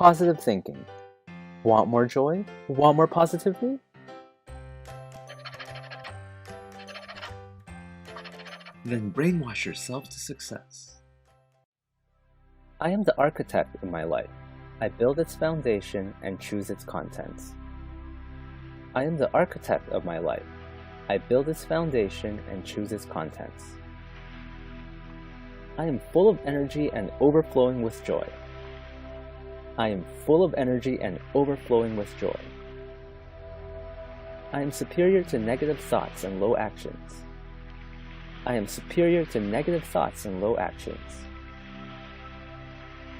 positive thinking. Want more joy? Want more positivity? Then brainwash yourself to success. I am the architect in my life. I build its foundation and choose its contents. I am the architect of my life. I build its foundation and choose its contents. I am full of energy and overflowing with joy. I am full of energy and overflowing with joy. I am superior to negative thoughts and low actions. I am superior to negative thoughts and low actions.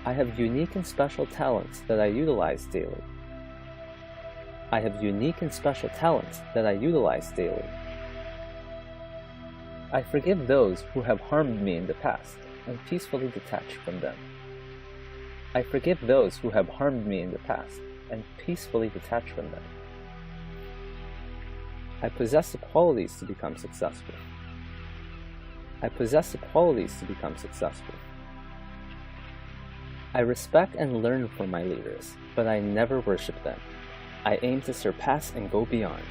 I have unique and special talents that I utilize daily. I have unique and special talents that I utilize daily. I forgive those who have harmed me in the past and peacefully detach from them. I forgive those who have harmed me in the past and peacefully detach from them. I possess the qualities to become successful. I possess the qualities to become successful. I respect and learn from my leaders, but I never worship them. I aim to surpass and go beyond.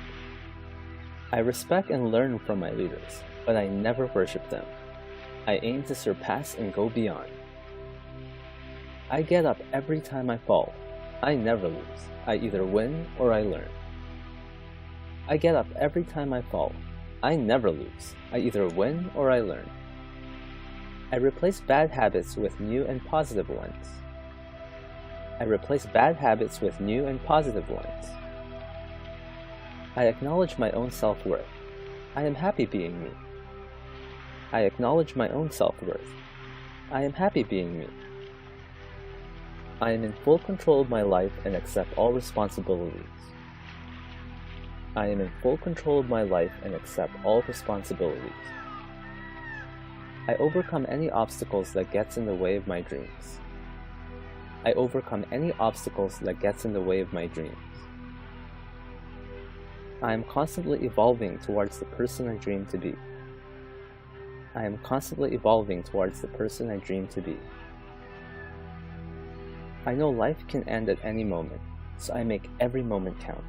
I respect and learn from my leaders, but I never worship them. I aim to surpass and go beyond. I get up every time I fall. I never lose. I either win or I learn. I get up every time I fall. I never lose. I either win or I learn. I replace bad habits with new and positive ones. I replace bad habits with new and positive ones. I acknowledge my own self-worth. I am happy being me. I acknowledge my own self-worth. I am happy being me. I am in full control of my life and accept all responsibilities. I am in full control of my life and accept all responsibilities. I overcome any obstacles that gets in the way of my dreams. I overcome any obstacles that gets in the way of my dreams. I am constantly evolving towards the person I dream to be. I am constantly evolving towards the person I dream to be. I know life can end at any moment, so I make every moment count.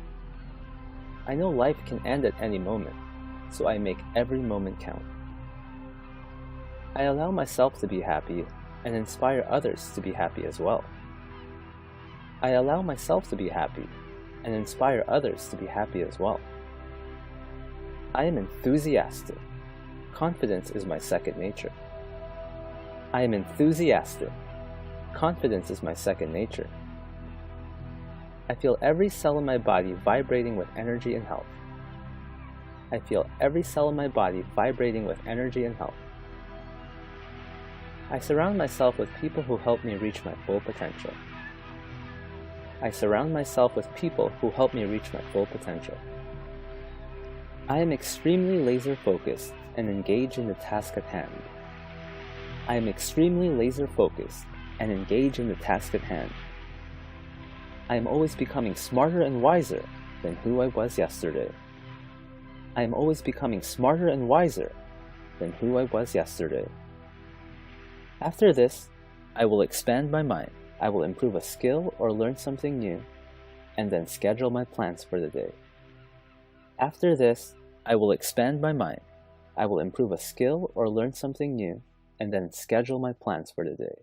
I know life can end at any moment, so I make every moment count. I allow myself to be happy and inspire others to be happy as well. I allow myself to be happy and inspire others to be happy as well. I am enthusiastic. Confidence is my second nature. I am enthusiastic. Confidence is my second nature. I feel every cell in my body vibrating with energy and health. I feel every cell in my body vibrating with energy and health. I surround myself with people who help me reach my full potential. I surround myself with people who help me reach my full potential. I am extremely laser-focused and engaged in the task at hand. I am extremely laser-focused and engaged in the task at hand. I am always becoming smarter and wiser than who I was yesterday. I am always becoming smarter and wiser than who I was yesterday. After this, I will expand my mind. I will improve a skill or learn something new, and then schedule my plans for the day. After this, I will expand my mind. I will improve a skill or learn something new, and then schedule my plans for the day.